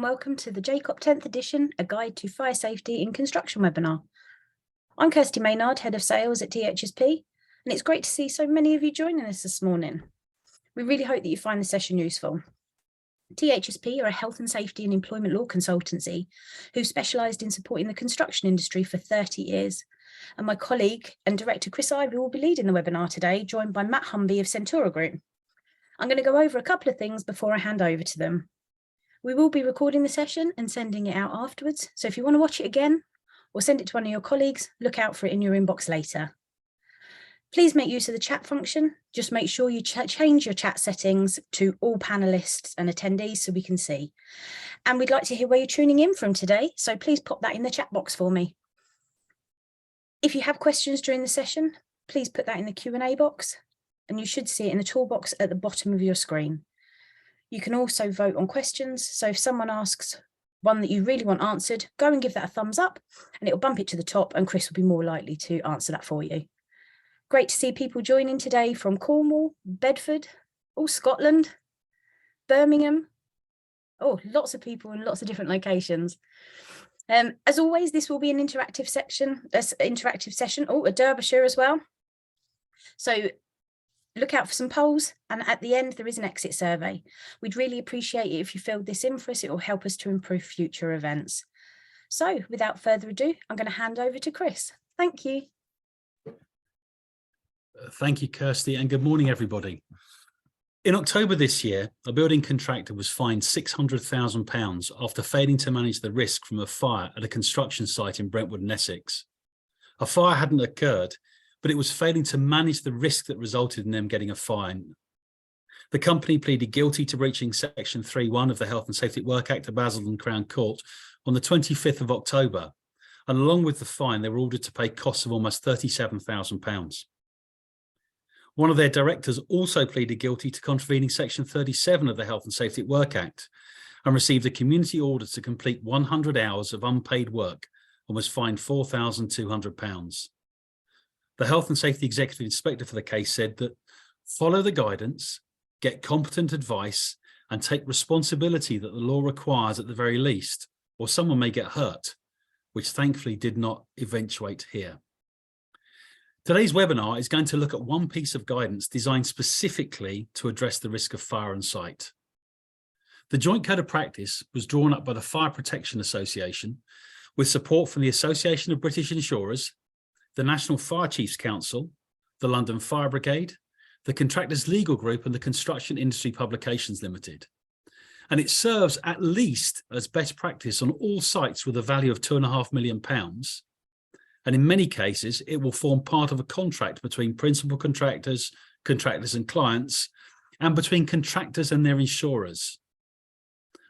welcome to the JCoP 10th edition, A Guide to Fire Safety in Construction webinar. I'm Kirsty Maynard, Head of Sales at THSP, and it's great to see so many of you joining us this morning. We really hope that you find the session useful. THSP are a health and safety and employment law consultancy who've specialised in supporting the construction industry for 30 years. And my colleague and director Chris Ivey will be leading the webinar today, joined by Matt Humby of Centura Group. I'm going to go over a couple of things before I hand over to them. We will be recording the session and sending it out afterwards. So if you want to watch it again or send it to one of your colleagues, look out for it in your inbox later. Please make use of the chat function. Just make sure you change your chat settings to all panelists and attendees so we can see. And we'd like to hear where you're tuning in from today. So please pop that in the chat box for me. If you have questions during the session, please put that in the Q&A box, and you should see it in the toolbox at the bottom of your screen. You can also vote on questions. So if someone asks one that you really want answered, go and give that a thumbs up and it'll bump it to the top and Chris will be more likely to answer that for you. Great to see people joining today from Cornwall, Bedford, Scotland, Birmingham. Lots of people in lots of different locations. As always, this will be an interactive session. A Derbyshire as well. So look out for some polls, and at the end there is an exit survey. We'd really appreciate it if you filled this in for us. It will help us to improve future events. So without further ado, I'm going to hand over to Chris. Thank you. Thank you, Kirsty, and good morning, everybody. In October this year, a building contractor was fined £600,000 after failing to manage the risk from a fire at a construction site in Brentwood in Essex. A fire hadn't occurred, but it was failing to manage the risk that resulted in them getting a fine. The company pleaded guilty to breaching Section 3.1 of the Health and Safety at Work Act of Basildon Crown Court on the 25th of October, and along with the fine, they were ordered to pay costs of almost £37,000. One of their directors also pleaded guilty to contravening Section 37 of the Health and Safety at Work Act and received a community order to complete 100 hours of unpaid work and was fined £4,200. The Health and Safety Executive Inspector for the case said that follow the guidance, get competent advice, and take responsibility that the law requires at the very least, or someone may get hurt, which thankfully did not eventuate here. Today's webinar is going to look at one piece of guidance designed specifically to address the risk of fire on site. The Joint Code of Practice was drawn up by the Fire Protection Association with support from the Association of British Insurers, the National Fire Chiefs Council, the London Fire Brigade, the Contractors Legal Group and the Construction Industry Publications Limited. And it serves at least as best practice on all sites with a value of £2.5 million. And in many cases, it will form part of a contract between principal contractors, contractors and clients, and between contractors and their insurers.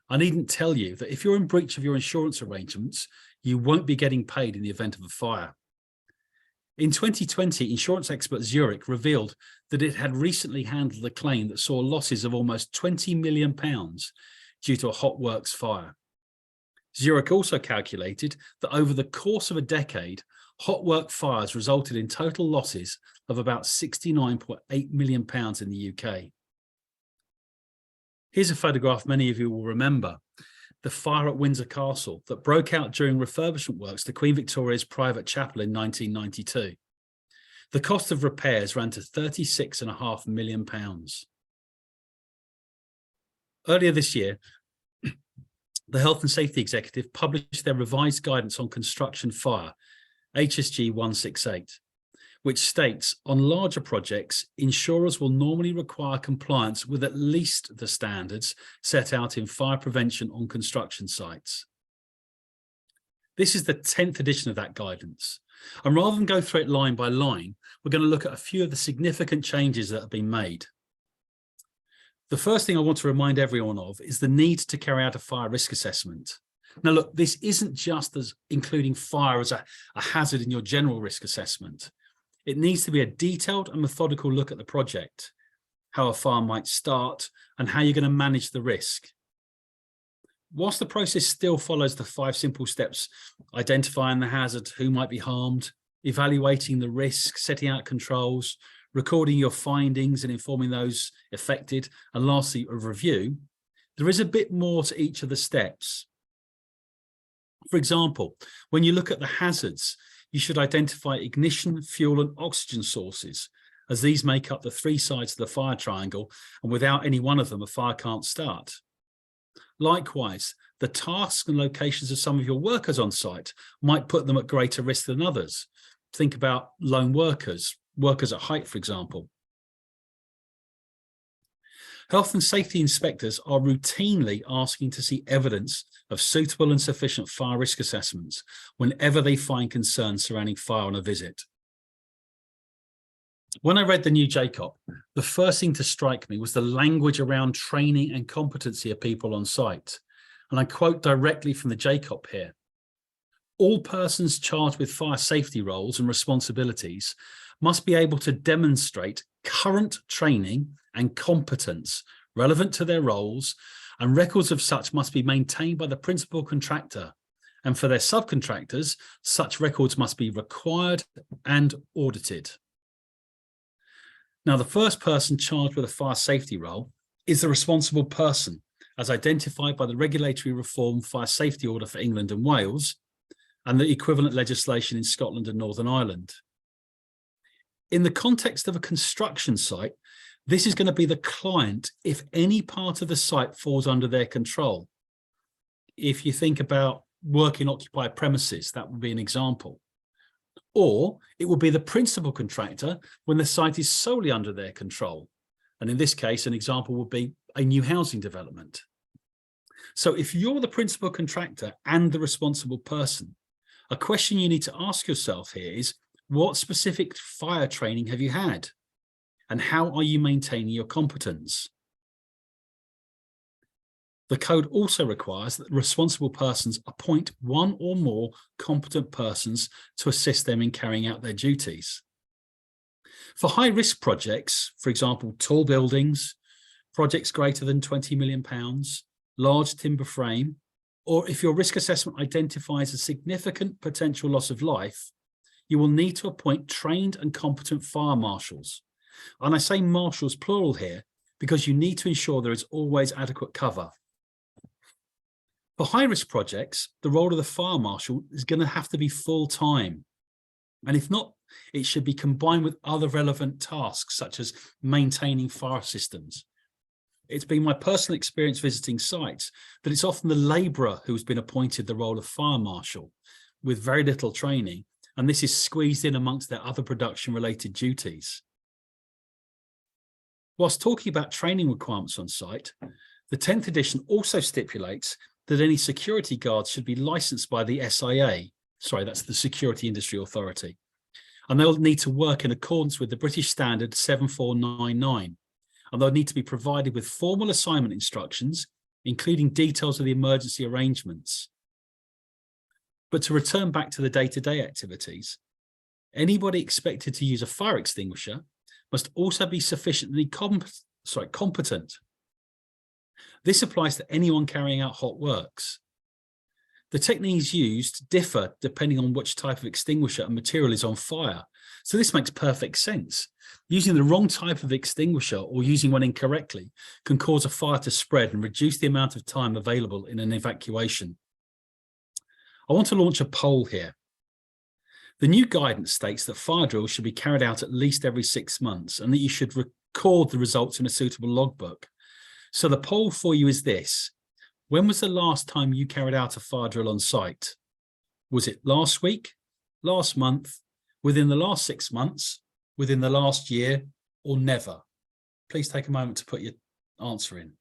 I needn't tell you that if you're in breach of your insurance arrangements, you won't be getting paid in the event of a fire. In 2020, insurance expert Zurich revealed that it had recently handled a claim that saw losses of almost £20 million due to a hot works fire. Zurich also calculated that over the course of a decade, hot work fires resulted in total losses of about £69.8 million in the UK. Here's a photograph many of you will remember. The fire at Windsor Castle that broke out during refurbishment works to Queen Victoria's private chapel in 1992. The cost of repairs ran to £36.5 million. Earlier this year, the Health and Safety Executive published their revised guidance on construction fire, HSG 168, which states on larger projects, insurers will normally require compliance with at least the standards set out in fire prevention on construction sites. This is the 10th edition of that guidance. And rather than go through it line by line, we're going to look at a few of the significant changes that have been made. The first thing I want to remind everyone of is the need to carry out a fire risk assessment. Now, look, this isn't just as including fire as a hazard in your general risk assessment. It needs to be a detailed and methodical look at the project, how a fire might start, and how you're going to manage the risk. Whilst the process still follows the 5 simple steps, identifying the hazard, who might be harmed, evaluating the risk, setting out controls, recording your findings and informing those affected, and lastly, a review, there is a bit more to each of the steps. For example, when you look at the hazards, you should identify ignition, fuel, and oxygen sources, as these make up the three sides of the fire triangle, and without any one of them, a fire can't start. Likewise, the tasks and locations of some of your workers on site might put them at greater risk than others. Think about lone workers, workers at height, for example. Health and safety inspectors are routinely asking to see evidence of suitable and sufficient fire risk assessments whenever they find concerns surrounding fire on a visit. When I read the new JCoP, the first thing to strike me was the language around training and competency of people on site. And I quote directly from the JCoP here. All persons charged with fire safety roles and responsibilities must be able to demonstrate current training and competence relevant to their roles, and records of such must be maintained by the principal contractor. And for their subcontractors, such records must be required and audited. Now, the first person charged with a fire safety role is the responsible person, as identified by the Regulatory Reform Fire Safety Order for England and Wales, and the equivalent legislation in Scotland and Northern Ireland. In the context of a construction site, this is going to be the client if any part of the site falls under their control. If you think about work in occupied premises, that would be an example. Or it will be the principal contractor when the site is solely under their control. And in this case, an example would be a new housing development. So if you're the principal contractor and the responsible person, a question you need to ask yourself here is, what specific fire training have you had? And how are you maintaining your competence? The code also requires that responsible persons appoint one or more competent persons to assist them in carrying out their duties. For high-risk projects, for example, tall buildings, projects greater than £20 million, large timber frame, or if your risk assessment identifies a significant potential loss of life, you will need to appoint trained and competent fire marshals. And I say marshals plural here because you need to ensure there is always adequate cover. For high-risk projects, the role of the fire marshal is going to have to be full-time. And if not, it should be combined with other relevant tasks, such as maintaining fire systems. It's been my personal experience visiting sites that it's often the labourer who's been appointed the role of fire marshal with very little training, and this is squeezed in amongst their other production-related duties. Whilst talking about training requirements on site, the 10th edition also stipulates that any security guards should be licensed by the SIA, sorry, that's the Security Industry Authority, and they'll need to work in accordance with the British Standard 7499, and they'll need to be provided with formal assignment instructions, including details of the emergency arrangements. But to return back to the day-to-day activities, anybody expected to use a fire extinguisher must also be sufficiently competent. This applies to anyone carrying out hot works. The techniques used differ depending on which type of extinguisher and material is on fire. So this makes perfect sense. Using the wrong type of extinguisher or using one incorrectly can cause a fire to spread and reduce the amount of time available in an evacuation. I want to launch a poll here. The new guidance states that fire drills should be carried out at least every 6 months and that you should record the results in a suitable logbook. So the poll for you is this. When was the last time you carried out a fire drill on site? Was it last week, last month, within the last 6 months, within the last year, or never? Please take a moment to put your answer in.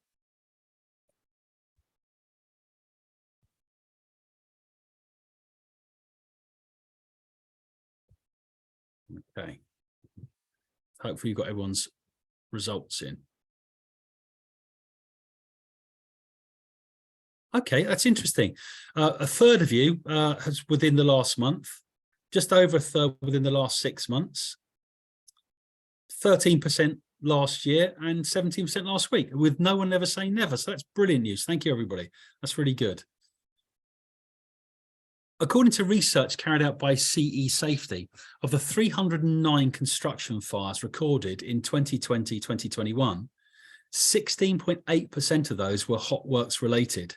Okay. Hopefully you've got everyone's results in. Okay, that's interesting. A third of you has within the last month, just over a third within the last 6 months, 13% last year and 17% last week, with no one ever saying never. So that's brilliant news. Thank you, everybody. That's really good. According to research carried out by CE Safety, of the 309 construction fires recorded in 2020-2021, 16.8% of those were hot works related.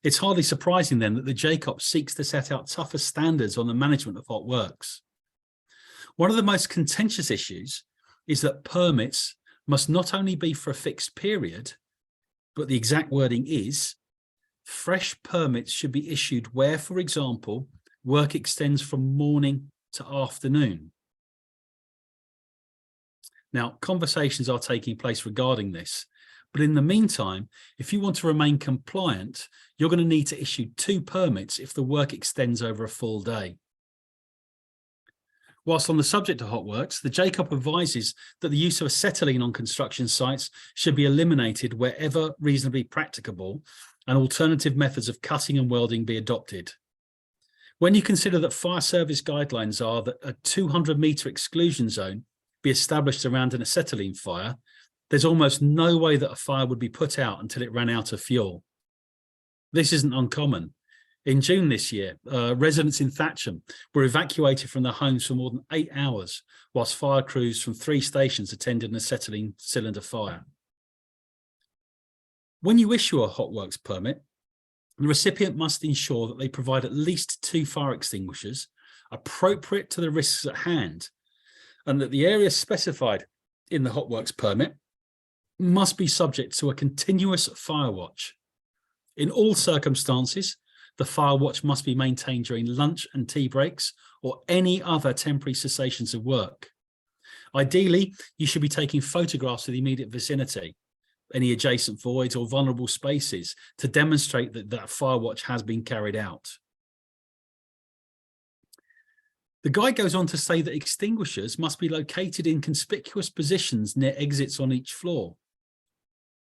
It's hardly surprising then that the JCoP seeks to set out tougher standards on the management of hot works. One of the most contentious issues is that permits must not only be for a fixed period, but the exact wording is, fresh permits should be issued where, for example, work extends from morning to afternoon. Now, conversations are taking place regarding this, but in the meantime, if you want to remain compliant, you're going to need to issue 2 permits if the work extends over a full day. Whilst on the subject of hot works, the JCoP advises that the use of acetylene on construction sites should be eliminated wherever reasonably practicable and alternative methods of cutting and welding be adopted. When you consider that fire service guidelines are that a 200-metre exclusion zone be established around an acetylene fire, there's almost no way that a fire would be put out until it ran out of fuel. This isn't uncommon. In June this year, residents in Thatcham were evacuated from their homes for more than 8 hours, whilst fire crews from 3 stations attended an acetylene cylinder fire. When you issue a hot works permit, the recipient must ensure that they provide at least 2 fire extinguishers appropriate to the risks at hand, and that the area specified in the hot works permit must be subject to a continuous fire watch. In all circumstances, the fire watch must be maintained during lunch and tea breaks or any other temporary cessations of work. Ideally, you should be taking photographs of the immediate vicinity, any adjacent voids or vulnerable spaces, to demonstrate that that fire watch has been carried out. The guide goes on to say that extinguishers must be located in conspicuous positions near exits on each floor.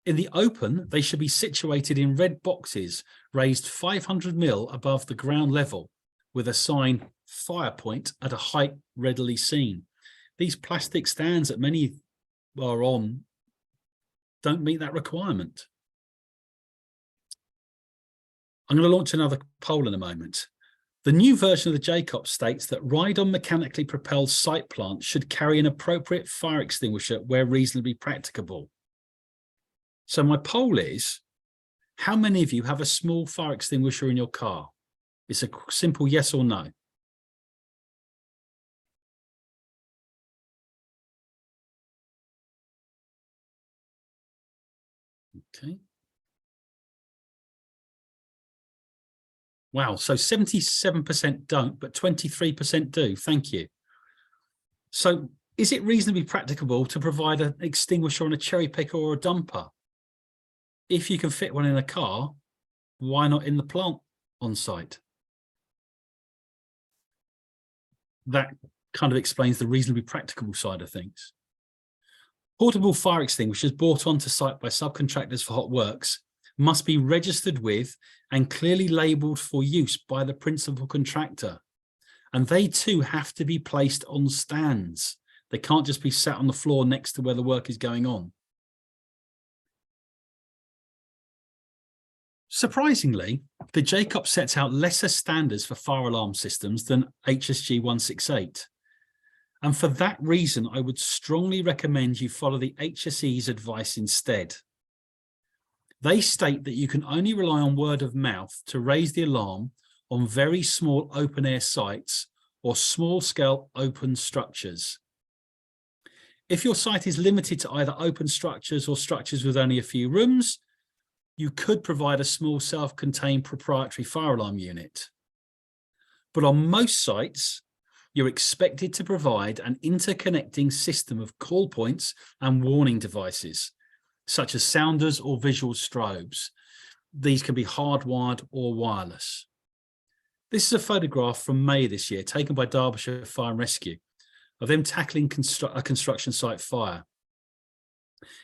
In the open, they should be situated in red boxes raised 500 mil above the ground level with a sign "Fire Point" at a height readily seen. These plastic stands that many are on don't meet that requirement. I'm going to launch another poll in a moment. The new version of the JCoP states that ride-on mechanically propelled site plants should carry an appropriate fire extinguisher where reasonably practicable. So my poll is, how many of you have a small fire extinguisher in your car? It's a simple yes or no. Okay. Wow, so 77% don't, but 23% do. Thank you. So is it reasonably practicable to provide an extinguisher on a cherry picker or a dumper? If you can fit one in a car, why not in the plant on site? That kind of explains the reasonably practicable side of things. Portable fire extinguishers brought onto site by subcontractors for hot works must be registered with and clearly labelled for use by the principal contractor. And they too have to be placed on stands. They can't just be sat on the floor next to where the work is going on. Surprisingly, the JCoP sets out lesser standards for fire alarm systems than HSG 168. And for that reason, I would strongly recommend you follow the HSE's advice instead. They state that you can only rely on word of mouth to raise the alarm on very small open air sites or small scale open structures. If your site is limited to either open structures or structures with only a few rooms, you could provide a small self-contained proprietary fire alarm unit. But on most sites, you're expected to provide an interconnecting system of call points and warning devices, such as sounders or visual strobes. These can be hardwired or wireless. This is a photograph from May this year, taken by Derbyshire Fire and Rescue, of them tackling a construction site fire.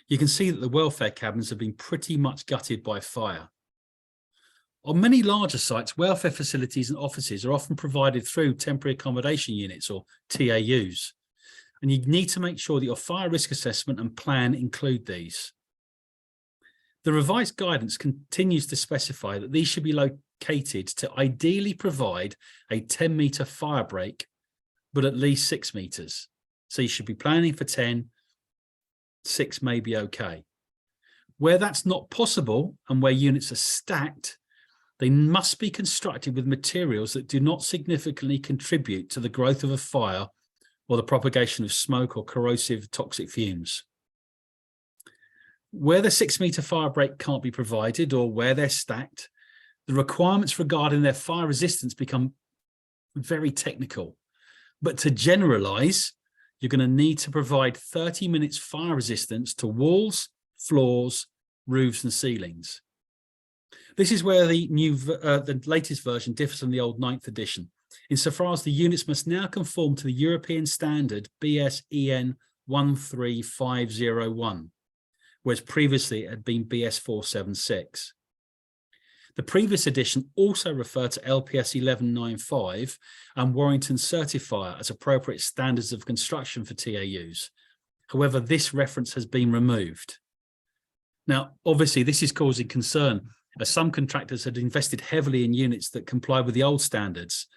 You can see that the welfare cabins have been pretty much gutted by fire. On many larger sites, welfare facilities and offices are often provided through temporary accommodation units or TAUs, and you need to make sure that your fire risk assessment and plan include these. The revised guidance continues to specify that these should be located to ideally provide a 10-metre fire break, but at least 6 metres. So you should be planning for 10 6 may be okay. Where that's not possible and where units are stacked, they must be constructed with materials that do not significantly contribute to the growth of a fire or the propagation of smoke or corrosive toxic fumes. Where the 6-meter fire break can't be provided or where they're stacked, the requirements regarding their fire resistance become very technical. But to generalize, you're going to need to provide 30 minutes fire resistance to walls, floors, roofs and ceilings. This is where the latest version differs from the old 9th edition, insofar as the units must now conform to the European standard BS-EN 13501, whereas previously it had been BS 476. The previous edition also referred to LPS 1195 and Warrington Certifier as appropriate standards of construction for TAUs. However, this reference has been removed. Now, obviously, this is causing concern, as some contractors had invested heavily in units that comply with the old standards,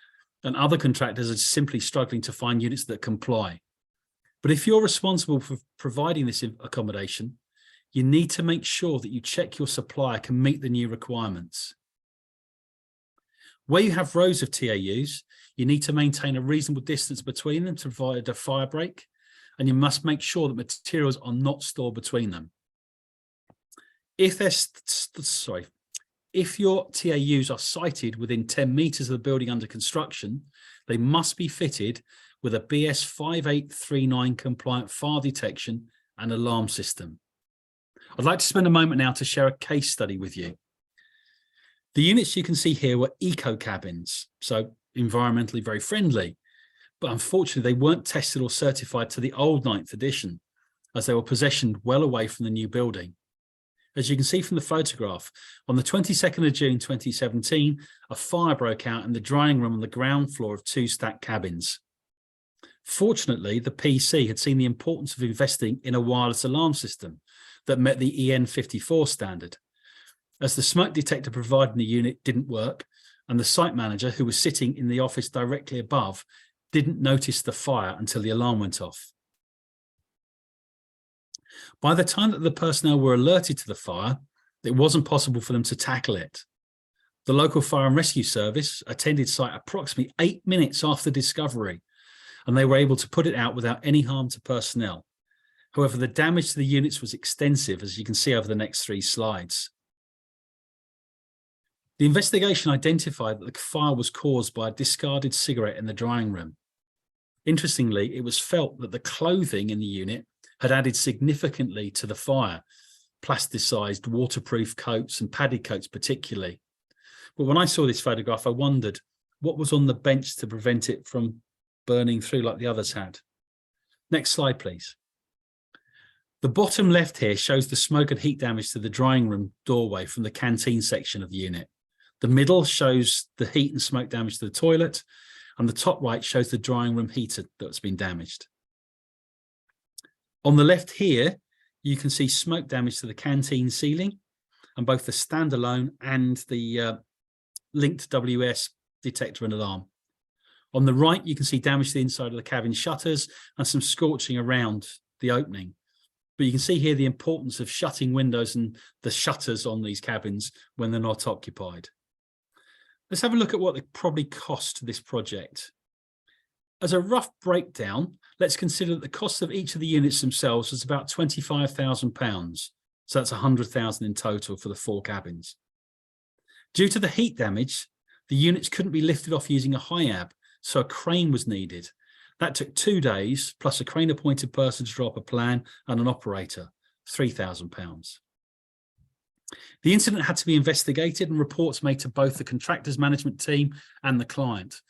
and other contractors are simply struggling to find units that comply. But if you're responsible for providing this accommodation, you need to make sure that you check your supplier can meet the new requirements. Where you have rows of TAUs, you need to maintain a reasonable distance between them to provide a fire break, and you must make sure that materials are not stored between them. If your TAUs are sited within 10 meters of the building under construction, they must be fitted with a BS 5839 compliant fire detection and alarm system. I'd like to spend a moment now to share a case study with you. The units you can see here were eco cabins, so environmentally very friendly, but unfortunately they weren't tested or certified to the old 9th edition, as they were positioned well away from the new building. As you can see from the photograph, on the 22nd of June 2017, a fire broke out in the drying room on the ground floor of 2 stacked cabins. Fortunately, the PC had seen the importance of investing in a wireless alarm system that met the EN 54 standard, as the smoke detector provided in the unit didn't work, and the site manager, who was sitting in the office directly above, didn't notice the fire until the alarm went off. By the time that the personnel were alerted to the fire, it wasn't possible for them to tackle it. The local fire and rescue service attended site approximately 8 minutes after discovery, and they were able to put it out without any harm to personnel. However, the damage to the units was extensive, as you can see over the next 3 slides. The investigation identified that the fire was caused by a discarded cigarette in the drying room. Interestingly, it was felt that the clothing in the unit had added significantly to the fire, plasticized waterproof coats and padded coats particularly. But when I saw this photograph, I wondered what was on the bench to prevent it from burning through like the others had. Next slide, please. The bottom left here shows the smoke and heat damage to the drying room doorway from the canteen section of the unit. The middle shows the heat and smoke damage to the toilet, and the top right shows the drying room heater that's been damaged. On the left here, you can see smoke damage to the canteen ceiling, and both the standalone and the linked WS detector and alarm. On the right, you can see damage to the inside of the cabin shutters and some scorching around the opening. But you can see here the importance of shutting windows and the shutters on these cabins when they're not occupied. Let's have a look at what it probably cost this project. As a rough breakdown, let's consider that the cost of each of the units themselves was about £25,000. So that's £100,000 in total for the 4 cabins. Due to the heat damage, the units couldn't be lifted off using a HIAB, so a crane was needed. That took 2 days, plus a crane appointed person to draw up a plan and an operator, £3,000. The incident had to be investigated and reports made to both the contractor's management team and the client.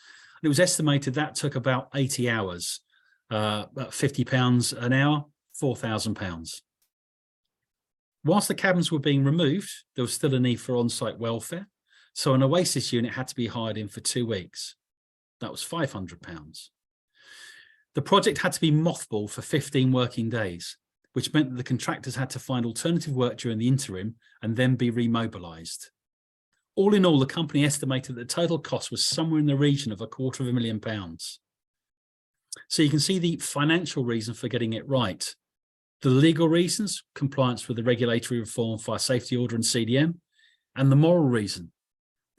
It was estimated that took about 80 hours, about £50 an hour, £4,000. Whilst the cabins were being removed, there was still a need for on-site welfare, so an Oasis unit had to be hired in for 2 weeks. That was £500. The project had to be mothballed for 15 working days, which meant that the contractors had to find alternative work during the interim and then be remobilised. All in all, the company estimated that the total cost was somewhere in the region of £250,000. So you can see the financial reason for getting it right. The legal reasons, compliance with the regulatory reform, fire safety order and CDM, and the moral reason.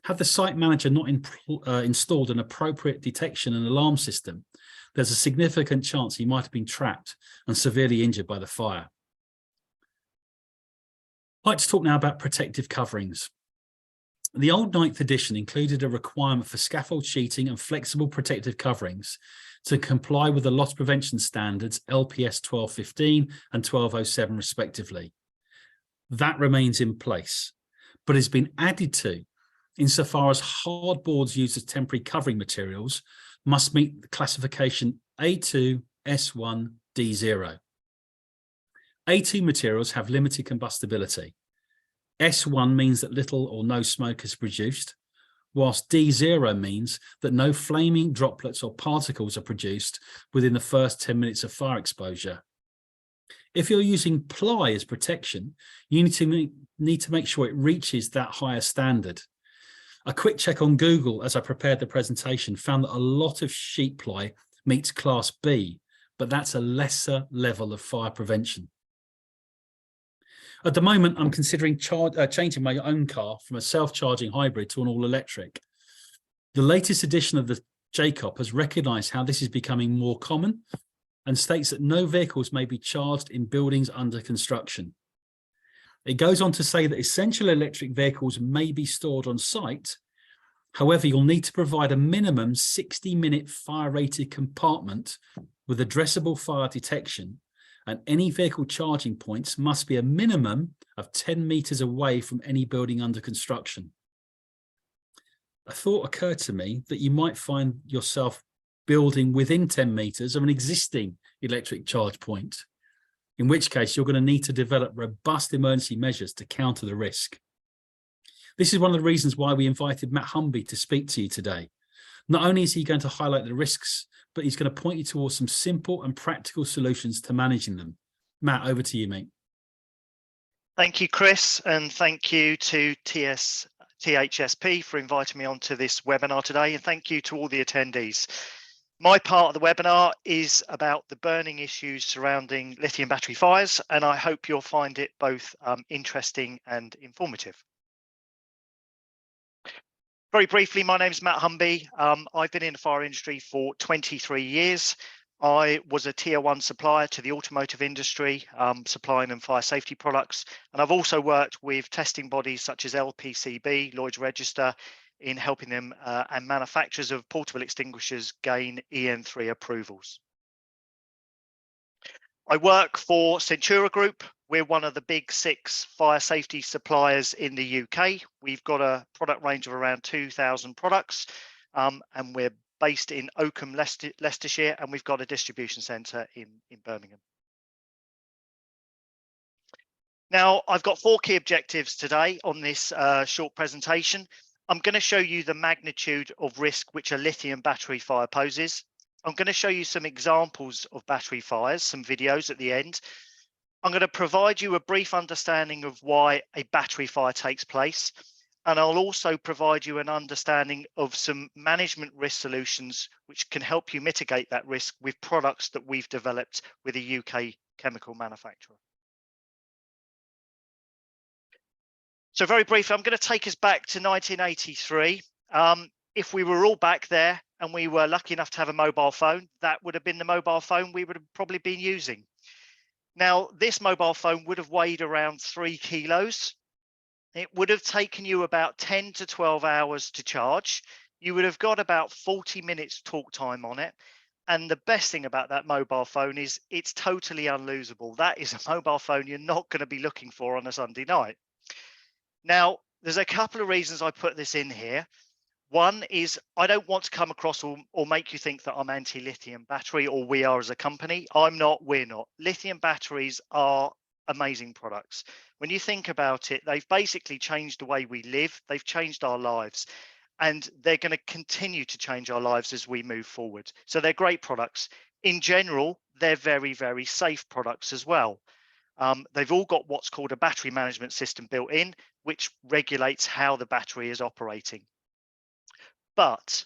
Had the site manager not installed an appropriate detection and alarm system, there's a significant chance he might have been trapped and severely injured by the fire. I'd like to talk now about protective coverings. The old 9th edition included a requirement for scaffold sheeting and flexible protective coverings to comply with the loss prevention standards LPS 1215 and 1207 respectively. That remains in place, but has been added to insofar as hard boards used as temporary covering materials must meet the classification A2, S1, D0. A2 materials have limited combustibility. S1 means that little or no smoke is produced, whilst D0 means that no flaming droplets or particles are produced within the first 10 minutes of fire exposure. If you're using ply as protection, you need to make sure it reaches that higher standard. A quick check on Google as I prepared the presentation found that a lot of sheet ply meets Class B, but that's a lesser level of fire prevention. At the moment, I'm considering changing my own car from a self-charging hybrid to an all-electric. The latest edition of the JCoP has recognised how this is becoming more common and states that no vehicles may be charged in buildings under construction. It goes on to say that essential electric vehicles may be stored on site. However, you'll need to provide a minimum 60-minute fire-rated compartment with addressable fire detection, and any vehicle charging points must be a minimum of 10 metres away from any building under construction. A thought occurred to me that you might find yourself building within 10 metres of an existing electric charge point, in which case you're going to need to develop robust emergency measures to counter the risk. This is one of the reasons why we invited Matt Humby to speak to you today. Not only is he going to highlight the risks, but he's going to point you towards some simple and practical solutions to managing them. Matt, over to you, mate. Thank you, Chris, and thank you to THSP for inviting me onto this webinar today, and thank you to all the attendees. My part of the webinar is about the burning issues surrounding lithium battery fires, and I hope you'll find it both interesting and informative. Very briefly, my name is Matt Humby. I've been in the fire industry for 23 years. I was a tier 1 supplier to the automotive industry, supplying them fire safety products. And I've also worked with testing bodies such as LPCB, Lloyd's Register, in helping them and manufacturers of portable extinguishers gain EN3 approvals. I work for Centura Group. We're one of the big 6 fire safety suppliers in the UK. We've got a product range of around 2,000 products, and we're based in Oakham, Leicestershire, and we've got a distribution centre in Birmingham. Now, I've got 4 key objectives today on this short presentation. I'm going to show you the magnitude of risk which a lithium battery fire poses. I'm going to show you some examples of battery fires, some videos at the end. I'm going to provide you a brief understanding of why a battery fire takes place, and I'll also provide you an understanding of some management risk solutions which can help you mitigate that risk with products that we've developed with a UK chemical manufacturer. So very briefly, I'm going to take us back to 1983. If we were all back there and we were lucky enough to have a mobile phone, that would have been the mobile phone we would have probably been using. Now, this mobile phone would have weighed around 3 kilos. It would have taken you about 10 to 12 hours to charge. You would have got about 40 minutes talk time on it. And the best thing about that mobile phone is it's totally unlosable. That is a mobile phone you're not going to be looking for on a Sunday night. Now, there's a couple of reasons I put this in here. One is I don't want to come across or make you think that I'm anti-lithium battery, or we are as a company. I'm not, we're not. Lithium batteries are amazing products. When you think about it, they've basically changed the way we live. They've changed our lives, and they're going to continue to change our lives as we move forward. So they're great products. In general, they're very, very safe products as well. They've all got what's called a battery management system built in, which regulates how the battery is operating. But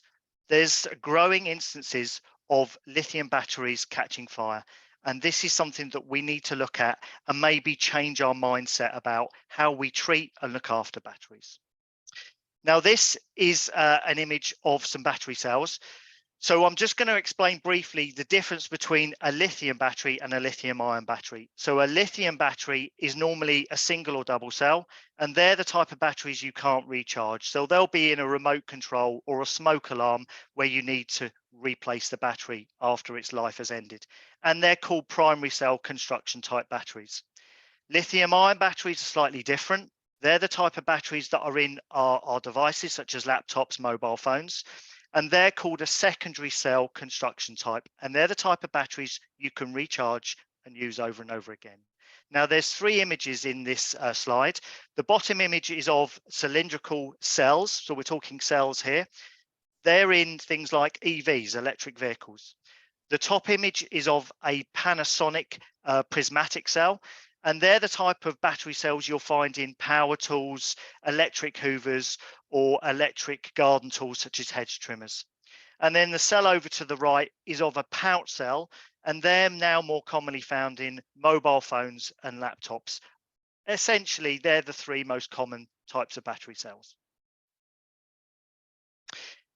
there's growing instances of lithium batteries catching fire. And this is something that we need to look at and maybe change our mindset about how we treat and look after batteries. Now, this is an image of some battery cells. So I'm just going to explain briefly the difference between a lithium battery and a lithium-ion battery. So a lithium battery is normally a single or double cell, and they're the type of batteries you can't recharge. So they'll be in a remote control or a smoke alarm where you need to replace the battery after its life has ended. And they're called primary cell construction type batteries. Lithium-ion batteries are slightly different. They're the type of batteries that are in our devices, such as laptops, mobile phones. And they're called a secondary cell construction type. And they're the type of batteries you can recharge and use over and over again. Now, there's three images in this slide. The bottom image is of cylindrical cells. So we're talking cells here. They're in things like EVs, electric vehicles. The top image is of a Panasonic prismatic cell. And they're the type of battery cells you'll find in power tools, electric hoovers, or electric garden tools such as hedge trimmers. And then the cell over to the right is of a pouch cell, and they're now more commonly found in mobile phones and laptops. Essentially, they're the three most common types of battery cells.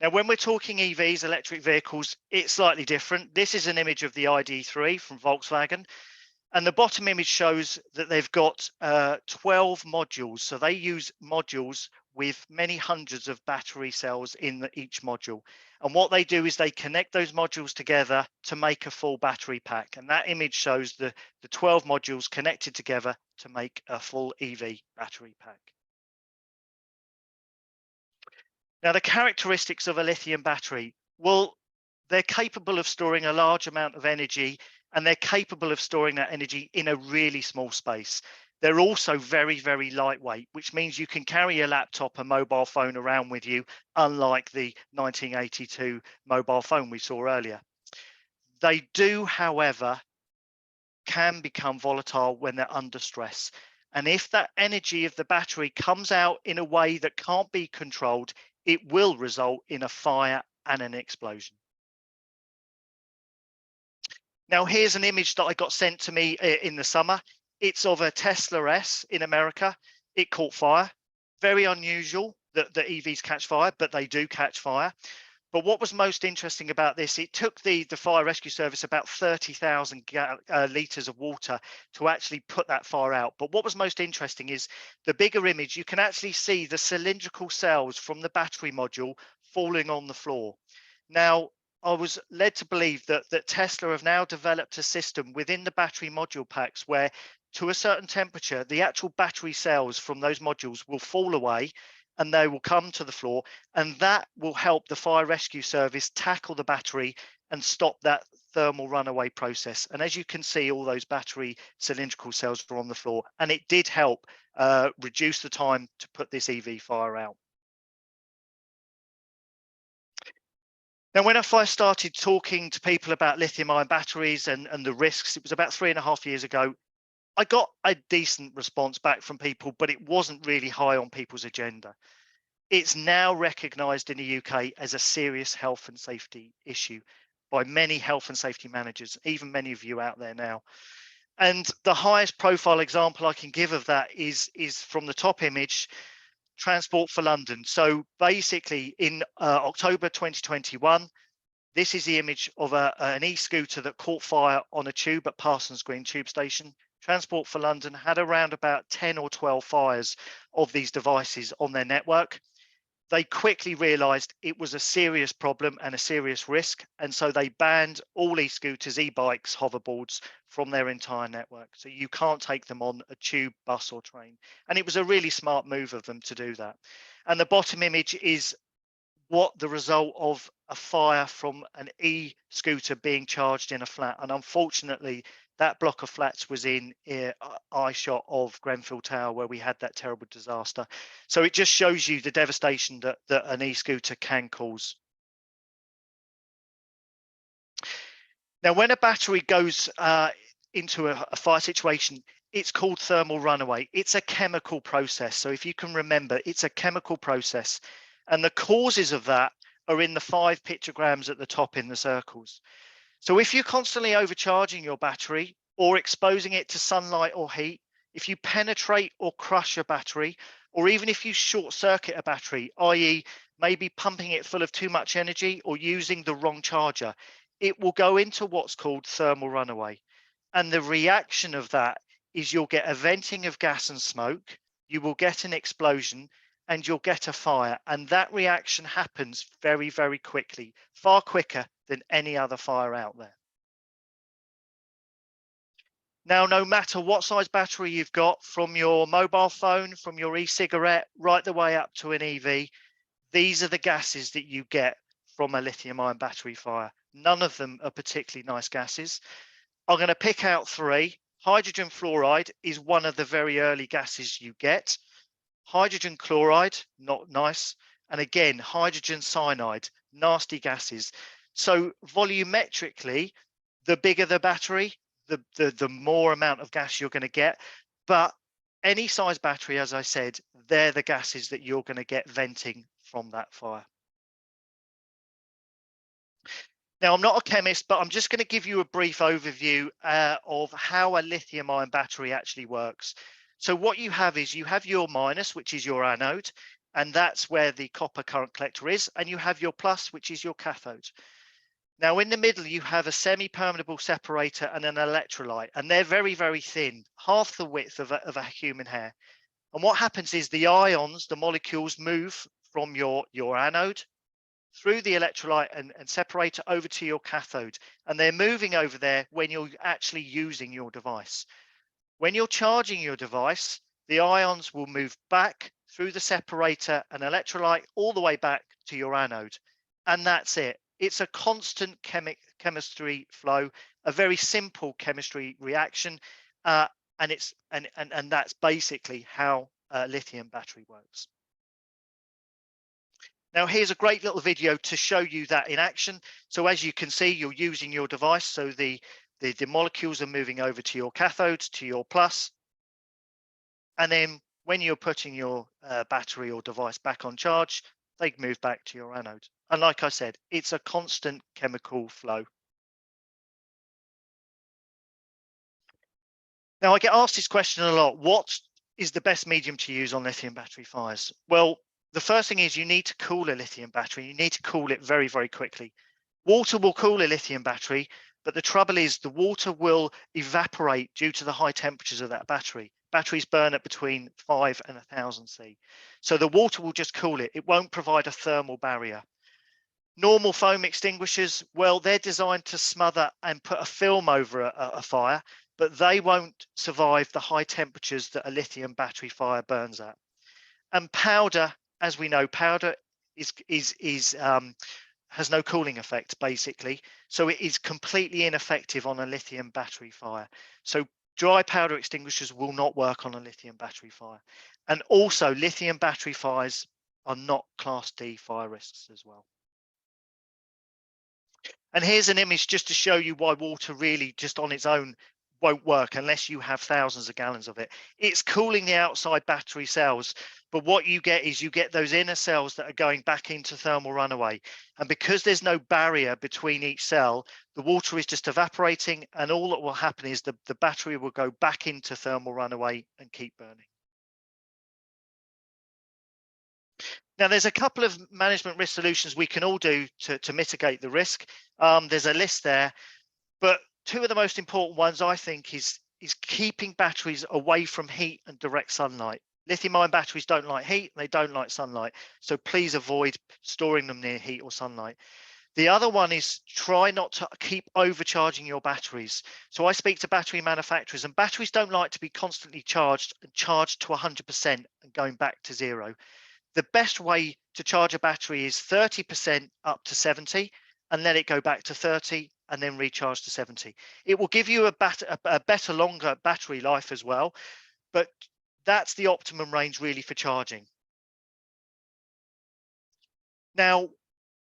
Now, when we're talking EVs, electric vehicles, it's slightly different. This is an image of the ID.3 from Volkswagen. And the bottom image shows that they've got 12 modules. So they use modules with many hundreds of battery cells in each module. And what they do is they connect those modules together to make a full battery pack. And that image shows the 12 modules connected together to make a full EV battery pack. Now, the characteristics of a lithium battery, well, they're capable of storing a large amount of energy, and they're capable of storing that energy in a really small space. They're also very, very lightweight, which means you can carry a laptop, a mobile phone around with you, unlike the 1982 mobile phone we saw earlier. They do, however, can become volatile when they're under stress. And if that energy of the battery comes out in a way that can't be controlled, it will result in a fire and an explosion. Now, here's an image that I got sent to me in the summer. It's of a Tesla S in America. It caught fire. Very unusual that the EVs catch fire, but they do catch fire. But what was most interesting about this, it took the fire rescue service about 30,000 litres of water to actually put that fire out. But what was most interesting is the bigger image, you can actually see the cylindrical cells from the battery module falling on the floor. Now, I was led to believe that Tesla have now developed a system within the battery module packs where, to a certain temperature, the actual battery cells from those modules will fall away and they will come to the floor, and that will help the fire rescue service tackle the battery and stop that thermal runaway process. And as you can see, all those battery cylindrical cells are on the floor, and it did help reduce the time to put this EV fire out. Now, when I first started talking to people about lithium-ion batteries and the risks, it was about 3.5 years ago, I got a decent response back from people, but it wasn't really high on people's agenda. It's now recognised in the UK as a serious health and safety issue by many health and safety managers, even many of you out there now. And the highest profile example I can give of that is from the top image, Transport for London. So basically in October 2021, this is the image of an e-scooter that caught fire on a tube at Parsons Green tube station. Transport for London had around about 10 or 12 fires of these devices on their network. They quickly realised it was a serious problem and a serious risk, and so they banned all e-scooters, e-bikes, hoverboards from their entire network. So you can't take them on a tube, bus or train. And it was a really smart move of them to do that. And the bottom image is what the result of a fire from an e-scooter being charged in a flat. And unfortunately, that block of flats was in eye shot of Grenfell Tower, where we had that terrible disaster. So it just shows you the devastation that an e-scooter can cause. Now, when a battery goes into a fire situation, it's called thermal runaway. It's a chemical process. So if you can remember, it's a chemical process. And the causes of that are in the 5 pictograms at the top in the circles. So if you're constantly overcharging your battery or exposing it to sunlight or heat, if you penetrate or crush a battery, or even if you short circuit a battery, i.e. maybe pumping it full of too much energy or using the wrong charger, it will go into what's called thermal runaway. And the reaction of that is you'll get a venting of gas and smoke, you will get an explosion, and you'll get a fire. And that reaction happens very, very quickly, far quicker than any other fire out there. Now, no matter what size battery you've got, from your mobile phone, from your e-cigarette, right the way up to an EV, these are the gases that you get from a lithium-ion battery fire. None of them are particularly nice gases. I'm going to pick out three. Hydrogen fluoride is one of the very early gases you get. Hydrogen chloride, not nice. And again, hydrogen cyanide, nasty gases. So volumetrically, the bigger the battery, the more amount of gas you're going to get. But any size battery, as I said, they're the gases that you're going to get venting from that fire. Now, I'm not a chemist, but I'm just going to give you a brief overview of how a lithium-ion battery actually works. So what you have is you have your minus, which is your anode, and that's where the copper current collector is, and you have your plus, which is your cathode. Now, in the middle, you have a semi-permeable separator and an electrolyte, and they're very, very thin, half the width of a human hair. And what happens is the ions, the molecules, move from your anode through the electrolyte and separator over to your cathode. And they're moving over there when you're actually using your device. When you're charging your device, the ions will move back through the separator and electrolyte all the way back to your anode. And that's it. It's a constant chemistry flow, a very simple chemistry reaction, and that's basically how a lithium battery works. Now, here's a great little video to show you that in action. So as you can see, you're using your device. So the molecules are moving over to your cathode, to your plus. And then when you're putting your battery or device back on charge, they move back to your anode. And like I said, it's a constant chemical flow. Now, I get asked this question a lot. What is the best medium to use on lithium battery fires? Well, the first thing is you need to cool a lithium battery. You need to cool it very, very quickly. Water will cool a lithium battery, but the trouble is the water will evaporate due to the high temperatures of that battery. Batteries burn at between 5 and 1000 C. So the water will just cool it. It won't provide a thermal barrier. Normal foam extinguishers, well, they're designed to smother and put a film over a fire, but they won't survive the high temperatures that a lithium battery fire burns at. And powder, as we know, powder has no cooling effect, basically. So it is completely ineffective on a lithium battery fire. So dry powder extinguishers will not work on a lithium battery fire. And also, lithium battery fires are not Class D fire risks as well. And here's an image just to show you why water really just on its own won't work unless you have thousands of gallons of it. It's cooling the outside battery cells, but what you get is you get those inner cells that are going back into thermal runaway. And because there's no barrier between each cell, the water is just evaporating, and all that will happen is the battery will go back into thermal runaway and keep burning. Now, there's a couple of management risk solutions we can all do to mitigate the risk. There's a list there, but two of the most important ones, I think, is keeping batteries away from heat and direct sunlight. Lithium-ion batteries don't like heat, they don't like sunlight, so please avoid storing them near heat or sunlight. The other one is try not to keep overcharging your batteries. So I speak to battery manufacturers, and batteries don't like to be constantly charged and charged to 100% and going back to zero. The best way to charge a battery is 30% up to 70 and let it go back to 30 and then recharge to 70. It will give you a better, longer battery life as well, but that's the optimum range really for charging. Now,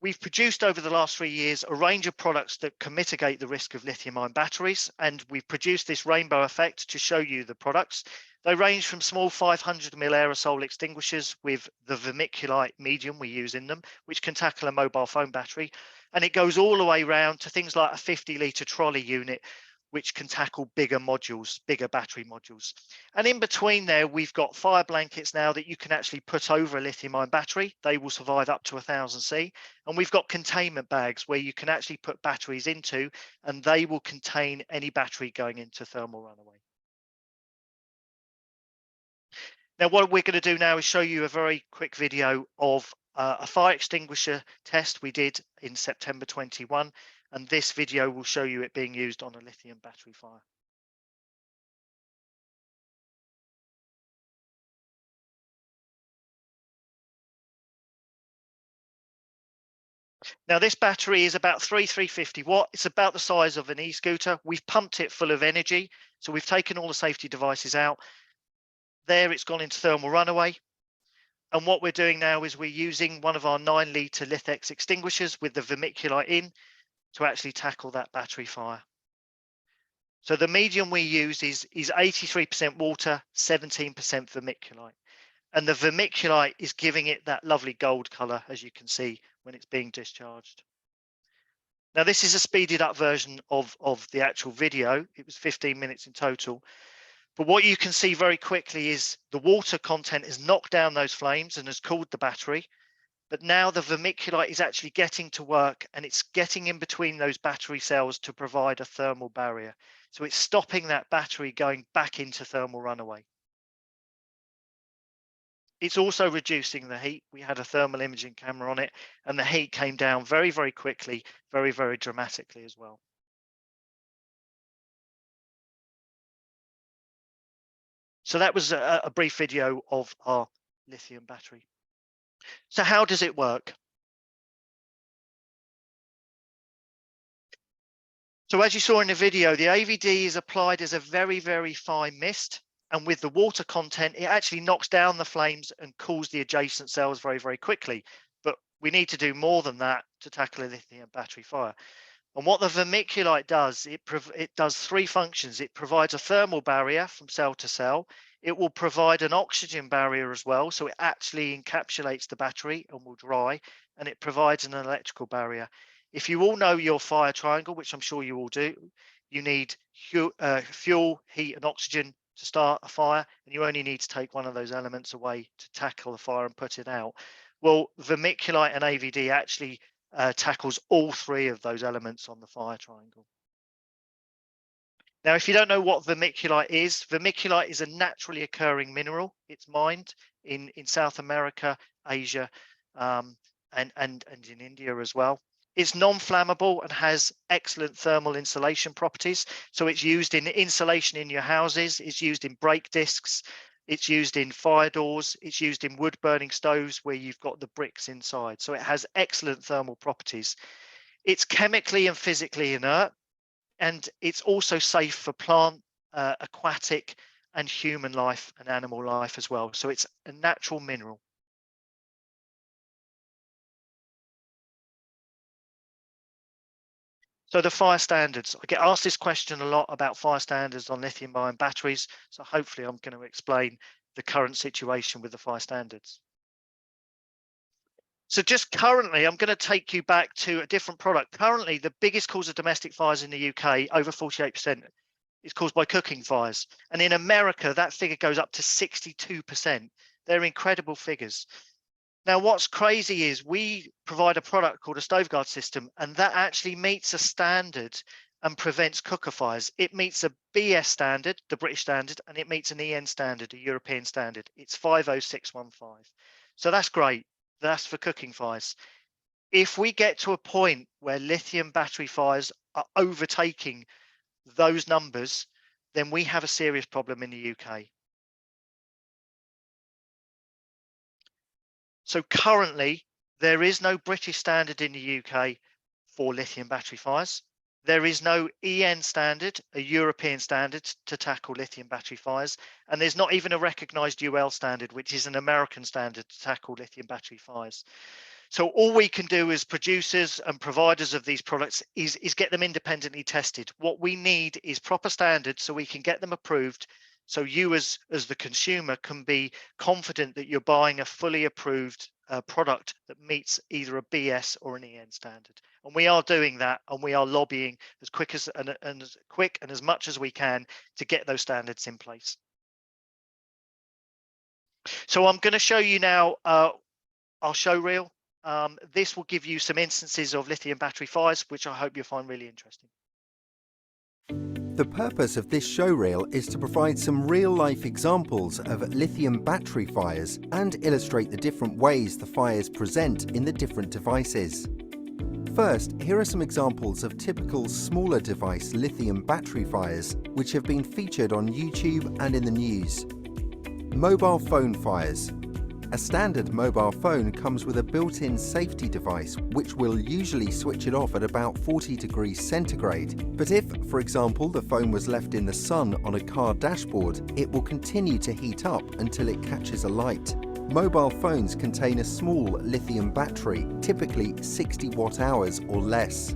we've produced over the last 3 years a range of products that can mitigate the risk of lithium-ion batteries, and we've produced this rainbow effect to show you the products. They range from small 500 ml aerosol extinguishers with the vermiculite medium we use in them, which can tackle a mobile phone battery, And it goes all the way around to things like a 50-litre trolley unit, which can tackle bigger modules, bigger battery modules. And in between there, we've got fire blankets now that you can actually put over a lithium-ion battery. They will survive up to 1000 C. And we've got containment bags where you can actually put batteries into, and they will contain any battery going into thermal runaway. Now, what we're going to do now is show you a very quick video of a fire extinguisher test we did in September 21, and this video will show you it being used on a lithium battery fire. Now, this battery is about 350 watt. It's about the size of an e-scooter. We've pumped it full of energy, so we've taken all the safety devices out. There, it's gone into thermal runaway. And what we're doing now is we're using one of our 9-litre LITHIUM extinguishers with the vermiculite in to actually tackle that battery fire. So the medium we use is 83% water, 17% vermiculite. And the vermiculite is giving it that lovely gold color, as you can see when it's being discharged. Now, this is a speeded up version of the actual video. It was 15 minutes in total. But what you can see very quickly is the water content has knocked down those flames and has cooled the battery. But now the vermiculite is actually getting to work, and it's getting in between those battery cells to provide a thermal barrier. So it's stopping that battery going back into thermal runaway. It's also reducing the heat. We had a thermal imaging camera on it, and the heat came down very, very quickly, very, very dramatically as well. So that was a brief video of our lithium battery. So how does it work? So as you saw in the video, the AVD is applied as a very, very fine mist. And with the water content, it actually knocks down the flames and cools the adjacent cells very, very quickly. But we need to do more than that to tackle a lithium battery fire. And what the vermiculite does, it does three functions. It provides a thermal barrier from cell to cell. It will provide an oxygen barrier as well, so it actually encapsulates the battery and will dry, and it provides an electrical barrier. If you all know your fire triangle, which I'm sure you all do, you need fuel, heat, and oxygen to start a fire, and you only need to take one of those elements away to tackle the fire and put it out. Well, vermiculite and AVD actually tackles all three of those elements on the fire triangle. Now, if you don't know what vermiculite is a naturally occurring mineral. It's mined in South America, Asia, and in India as well. It's non-flammable and has excellent thermal insulation properties. So it's used in insulation in your houses. It's used in brake discs. It's used in fire doors. It's used in wood burning stoves where you've got the bricks inside. So it has excellent thermal properties. It's chemically and physically inert, and it's also safe for plant, aquatic, and human life and animal life as well. So it's a natural mineral. So the fire standards, I get asked this question a lot about fire standards on lithium-ion batteries. So hopefully I'm going to explain the current situation with the fire standards. So just currently, I'm going to take you back to a different product. Currently, the biggest cause of domestic fires in the UK, over 48%, is caused by cooking fires. And in America, that figure goes up to 62%. They're incredible figures. Now, what's crazy is we provide a product called a stove guard system, and that actually meets a standard and prevents cooker fires. It meets a BS standard, the British standard, and it meets an EN standard, a European standard. It's 50615. So that's great. That's for cooking fires. If we get to a point where lithium battery fires are overtaking those numbers, then we have a serious problem in the UK. So currently, there is no British standard in the UK for lithium battery fires. There is no EN standard, a European standard to tackle lithium battery fires. And there's not even a recognized UL standard, which is an American standard to tackle lithium battery fires. So all we can do as producers and providers of these products is get them independently tested. What we need is proper standards so we can get them approved. So you as the consumer can be confident that you're buying a fully approved a product that meets either a BS or an EN standard. And we are doing that, and we are lobbying as quick and as much as we can to get those standards in place. So I'm going to show you now our show reel. This will give you some instances of lithium battery fires, which I hope you'll find really interesting. The purpose of this show reel is to provide some real-life examples of lithium battery fires and illustrate the different ways the fires present in the different devices. First, here are some examples of typical smaller device lithium battery fires which have been featured on YouTube and in the news. Mobile phone fires. A standard mobile phone comes with a built-in safety device which will usually switch it off at about 40 degrees centigrade. But if, for example, the phone was left in the sun on a car dashboard, it will continue to heat up until it catches a light. Mobile phones contain a small lithium battery, typically 60 watt-hours or less.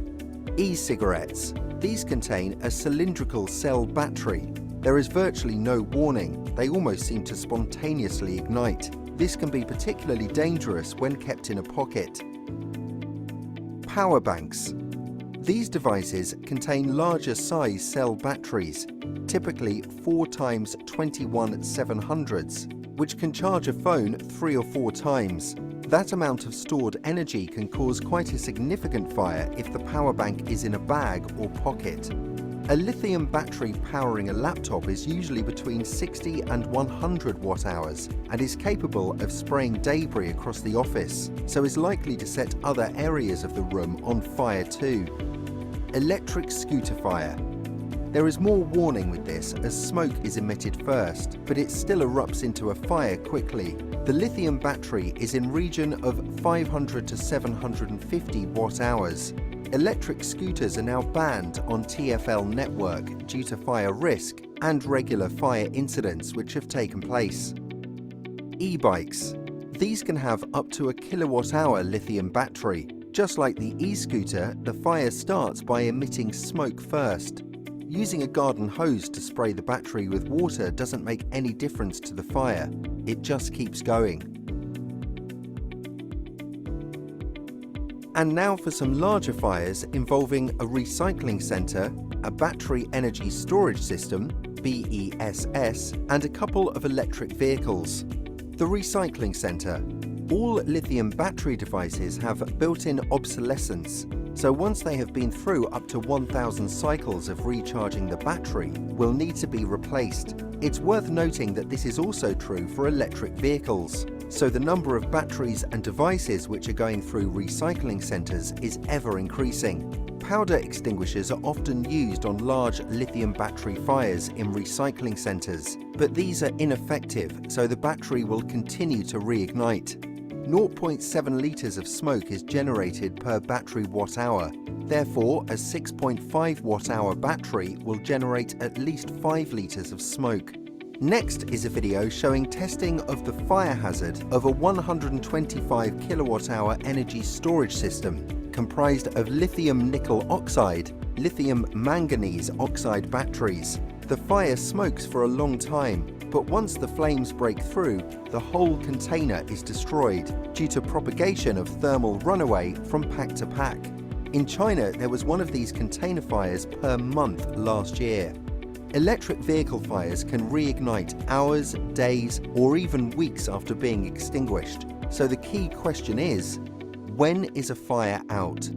E-cigarettes. These contain a cylindrical cell battery. There is virtually no warning. They almost seem to spontaneously ignite. This can be particularly dangerous when kept in a pocket. Power banks. These devices contain larger size cell batteries, typically 4 times 21/700s, which can charge a phone 3 or 4 times. That amount of stored energy can cause quite a significant fire if the power bank is in a bag or pocket. A lithium battery powering a laptop is usually between 60 and 100 watt-hours and is capable of spraying debris across the office, so is likely to set other areas of the room on fire too. Electric scooter fire. There is more warning with this as smoke is emitted first, but it still erupts into a fire quickly. The lithium battery is in region of 500 to 750 watt-hours. Electric scooters are now banned on TfL network due to fire risk and regular fire incidents which have taken place. E-bikes. These can have up to a kilowatt-hour lithium battery. Just like the e-scooter, the fire starts by emitting smoke first. Using a garden hose to spray the battery with water doesn't make any difference to the fire. It just keeps going. And now for some larger fires involving a recycling centre, a battery energy storage system, BESS, and a couple of electric vehicles. The recycling centre. All lithium battery devices have built-in obsolescence, so once they have been through up to 1,000 cycles of recharging the battery, will need to be replaced. It's worth noting that this is also true for electric vehicles, so the number of batteries and devices which are going through recycling centres is ever increasing. Powder extinguishers are often used on large lithium battery fires in recycling centres, but these are ineffective, so the battery will continue to reignite. 0.7 litres of smoke is generated per battery watt-hour. Therefore, a 6.5 watt-hour battery will generate at least 5 litres of smoke. Next is a video showing testing of the fire hazard of a 125 kilowatt-hour energy storage system comprised of lithium nickel oxide, lithium manganese oxide batteries. The fire smokes for a long time, but once the flames break through, the whole container is destroyed due to propagation of thermal runaway from pack to pack. In China, there was one of these container fires per month last year. Electric vehicle fires can reignite hours, days, or even weeks after being extinguished. So the key question is, when is a fire out?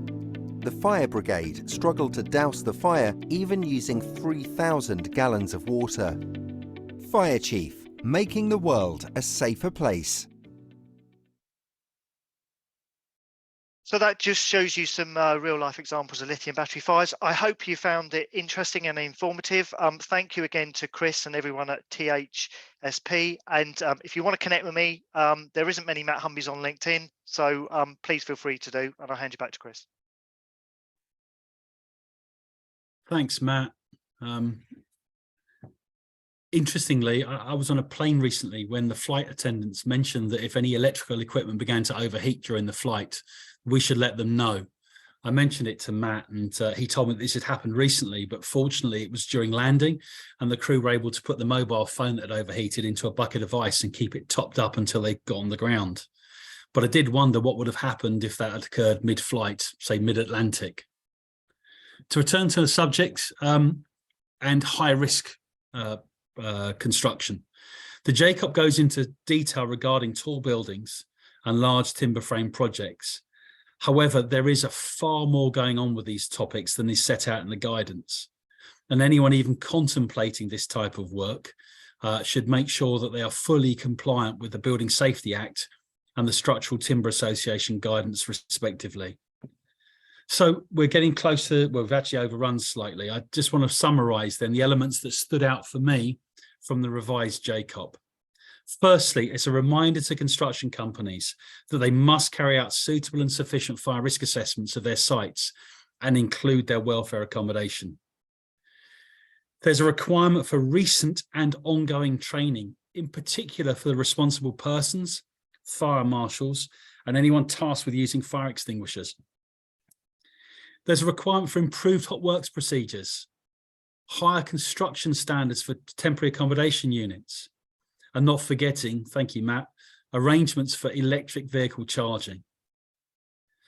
The fire brigade struggled to douse the fire even using 3,000 gallons of water. Fire Chief, making the world a safer place. So that just shows you some real life examples of lithium battery fires. I hope you found it interesting and informative. Thank you again to Chris and everyone at THSP. And if you want to connect with me, there isn't many Matt Humbies on LinkedIn, so please feel free to do, and I'll hand you back to Chris. Thanks, Matt. Interestingly, I was on a plane recently when the flight attendants mentioned that if any electrical equipment began to overheat during the flight, we should let them know. I mentioned it to Matt, and he told me that this had happened recently, but fortunately it was during landing, and the crew were able to put the mobile phone that had overheated into a bucket of ice and keep it topped up until they got on the ground. But I did wonder what would have happened if that had occurred mid-flight, say mid-Atlantic. To return to the subject and high-risk construction, the JCoP goes into detail regarding tall buildings and large timber frame projects. However, there is a far more going on with these topics than is set out in the guidance. And anyone even contemplating this type of work should make sure that they are fully compliant with the Building Safety Act and the Structural Timber Association guidance, respectively. So we're getting close to, well, we've actually overrun slightly. I just want to summarise then the elements that stood out for me from the revised JCoP. Firstly, it's a reminder to construction companies that they must carry out suitable and sufficient fire risk assessments of their sites and include their welfare accommodation. There's a requirement for recent and ongoing training, in particular for the responsible persons, fire marshals, and anyone tasked with using fire extinguishers. There's a requirement for improved hot works procedures, higher construction standards for temporary accommodation units, and not forgetting, thank you, Matt, arrangements for electric vehicle charging.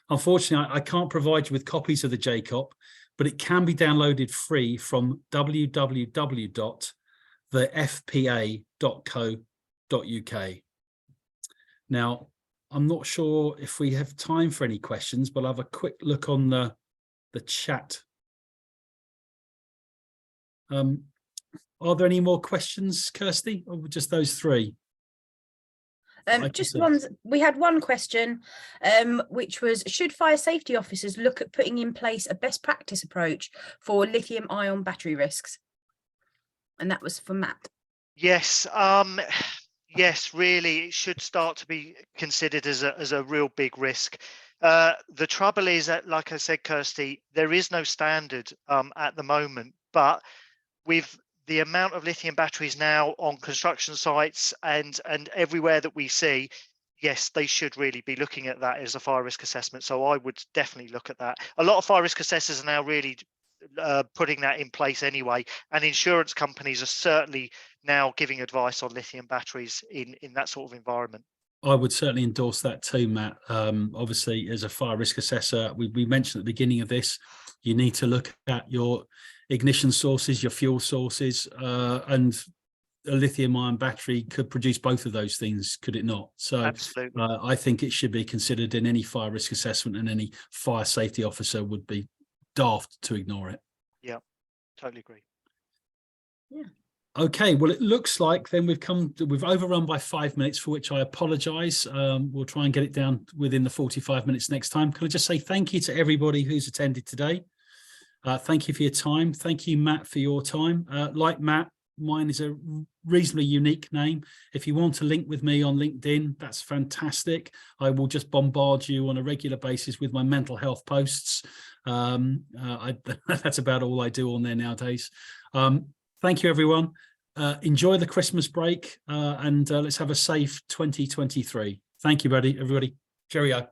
Unfortunately, I can't provide you with copies of the JCoP, but it can be downloaded free from www.thefpa.co.uk. Now, I'm not sure if we have time for any questions, but I'll have a quick look on the chat. Are there any more questions, Kirsty, or just those three? Just ones. We had one question, which was, should fire safety officers look at putting in place a best practice approach for lithium-ion battery risks? And that was for Matt. Yes, yes, really, it should start to be considered as a real big risk. The trouble is that, like I said, Kirsty, there is no standard at the moment, but with the amount of lithium batteries now on construction sites and everywhere that we see, yes, they should really be looking at that as a fire risk assessment. So I would definitely look at that. A lot of fire risk assessors are now really putting that in place anyway, and insurance companies are certainly now giving advice on lithium batteries in that sort of environment. I would certainly endorse that too, Matt. Obviously, as a fire risk assessor, we mentioned at the beginning of this, you need to look at your ignition sources, your fuel sources, and a lithium-ion battery could produce both of those things, could it not? So absolutely. I think it should be considered in any fire risk assessment, and any fire safety officer would be daft to ignore it. Yeah, totally agree. Yeah. Okay, well, it looks like then we've overrun by 5 minutes, for which I apologise. We'll try and get it down within the 45 minutes next time. Can I just say thank you to everybody who's attended today? Thank you for your time. Thank you, Matt, for your time. Like Matt, mine is a reasonably unique name. If you want to link with me on LinkedIn, that's fantastic. I will just bombard you on a regular basis with my mental health posts. That's about all I do on there nowadays. Thank you, everyone. Enjoy the Christmas break, and let's have a safe 2023. Thank you, everybody. Cheerio.